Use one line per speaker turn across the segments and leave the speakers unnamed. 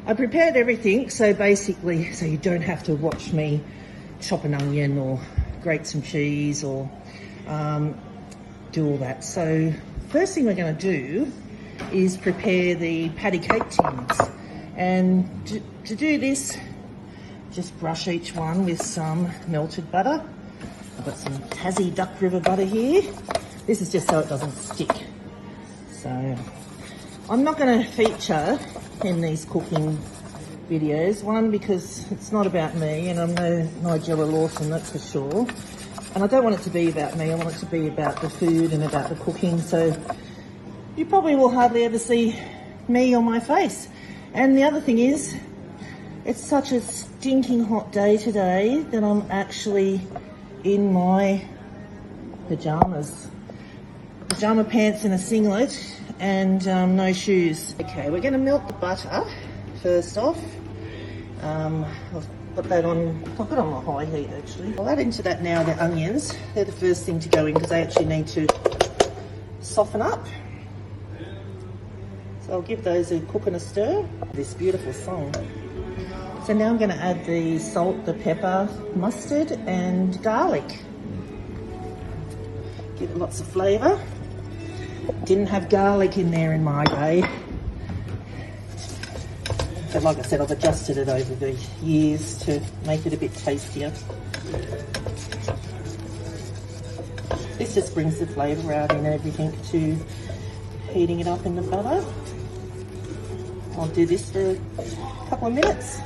I prepared everything, so basically, so you don't have to watch me chop an onion or grate some cheese or do all that. So first thing we're going to do is prepare the patty cake tins. And to do this, just brush each one with some melted butter. I've got some Tassie Duck River butter here. This is just so it doesn't stick. So I'm not going to feature in these cooking videos. One, because it's not about me, and I'm no Nigella Lawson, that's for sure. And I don't want it to be about me. I want it to be about the food and about the cooking. So you probably will hardly ever see me on my face. And the other thing is, it's such a stinking hot day today that I'm actually in my pyjamas. Pyjama pants and a singlet and no shoes. Okay, we're going to melt the butter first off. I'll put that on, I'll put it on high heat actually. I'll add into that now the onions. They're the first thing to go in because they actually need to soften up. So I'll give those a cook and a stir. This beautiful song. So now I'm going to add the salt, the pepper, mustard and garlic. Give it lots of flavour. Didn't have garlic in there in my day. But like I said, I've adjusted it over the years to make it a bit tastier. This just brings the flavour out in everything to heating it up in the butter. I'll do this for a couple of minutes.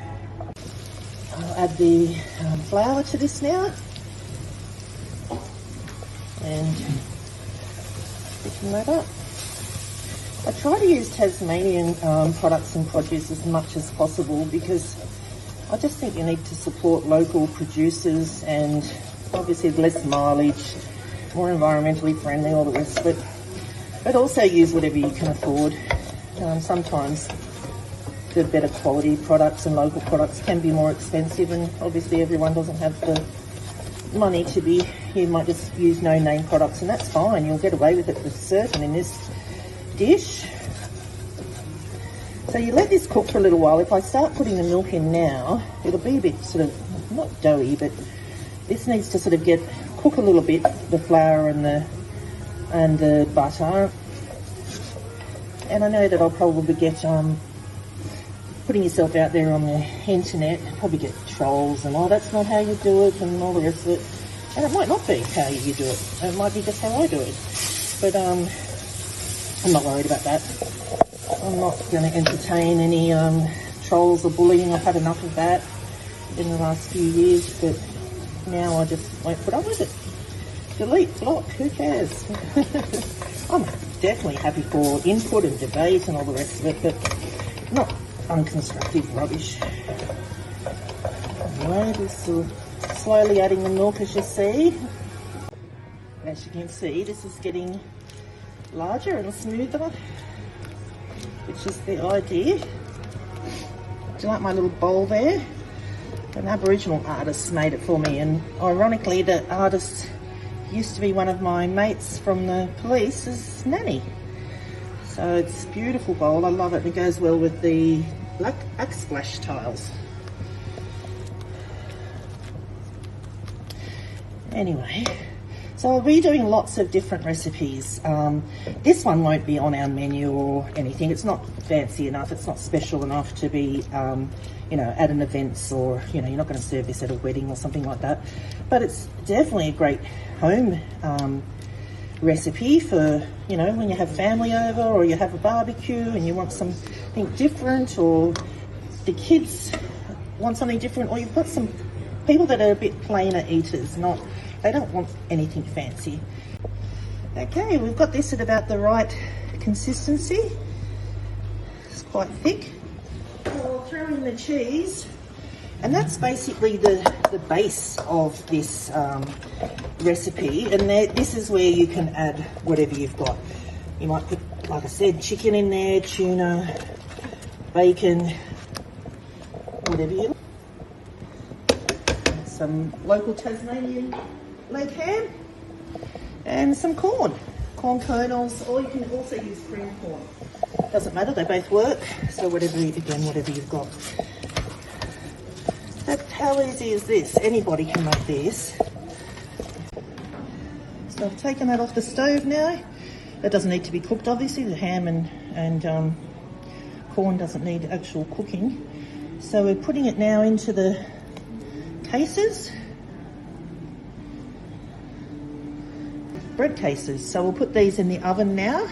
I'll add the flour to this now. And thicken that up. I try to use Tasmanian products and produce as much as possible because I just think you need to support local producers and obviously less mileage, more environmentally friendly, all the rest of it. But also use whatever you can afford. Sometimes the better quality products and local products can be more expensive, and obviously everyone doesn't have the money to be, you might just use no-name products, and that's fine. You'll get away with it for certain in this dish. So you let this cook for a little while. If I start putting the milk in now, it'll be a bit sort of, not doughy, but this needs to sort of cook a little bit, the flour and the butter. And I know that I'll probably get, putting yourself out there on the internet, probably get trolls and, oh, that's not how you do it and all the rest of it. And it might not be how you do it. It might be just how I do it. But I'm not worried about that. I'm not going to entertain any trolls or bullying. I've had enough of that in the last few years, but now I just won't put up with it. Delete, block, who cares? I'm definitely happy for input and debate and all the rest of it, but not unconstructive rubbish. Anyway, this is slowly adding the milk, as you see. As you can see, this is getting larger and smoother, which is the idea. Do you like my little bowl there? An Aboriginal artist made it for me, and ironically the artist used to be one of my mates from the police's nanny. So it's a beautiful bowl. I love it. It goes well with the black backsplash tiles. Anyway, so I'll be doing lots of different recipes. This one won't be on our menu or anything. It's not fancy enough. It's not special enough to be, at an event, or, you're not going to serve this at a wedding or something like that. But it's definitely a great home recipe for, when you have family over or you have a barbecue and you want something different, or the kids want something different, or you've got some people that are a bit plainer eaters, they don't want anything fancy. Okay, we've got this at about the right consistency. It's quite thick. I'll throw in the cheese, and that's basically the base of this recipe, and this is where you can add whatever you've got. You might put, like I said, chicken in there, tuna, bacon, whatever you like. Some local Tasmanian leg ham and some corn kernels, or you can also use cream corn. doesn't matter, they both work. So whatever you've got. How easy is this? Anybody can make this. So I've taken that off the stove now. That doesn't need to be cooked, obviously. The ham and corn doesn't need actual cooking. So we're putting it now into the cases. Bread cases. So we'll put these in the oven now.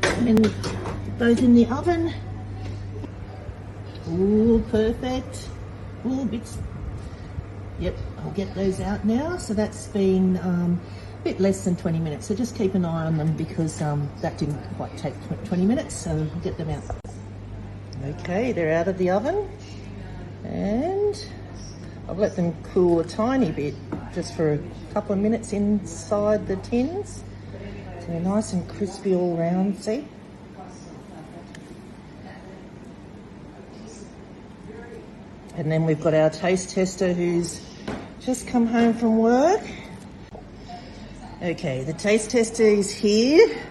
And put those in the oven. Ooh, perfect. Ooh, bits. Yep, I'll get those out now. So that's been a bit less than 20 minutes. So just keep an eye on them because that didn't quite take 20 minutes. So we'll get them out. Okay, they're out of the oven. And I've let them cool a tiny bit, just for a couple of minutes inside the tins. So they're nice and crispy all round, see? And then we've got our taste tester who's just come home from work. Okay, the taste tester is here.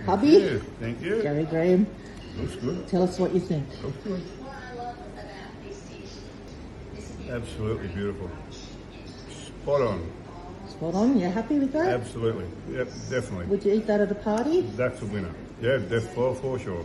Hubby.
Thank you.
Gary Graham.
Looks good.
Tell us what you think.
Looks good. Absolutely beautiful. Spot on.
Spot on. You happy with that?
Absolutely. Yep, definitely.
Would you eat that at a party?
That's a winner. Yeah, for sure.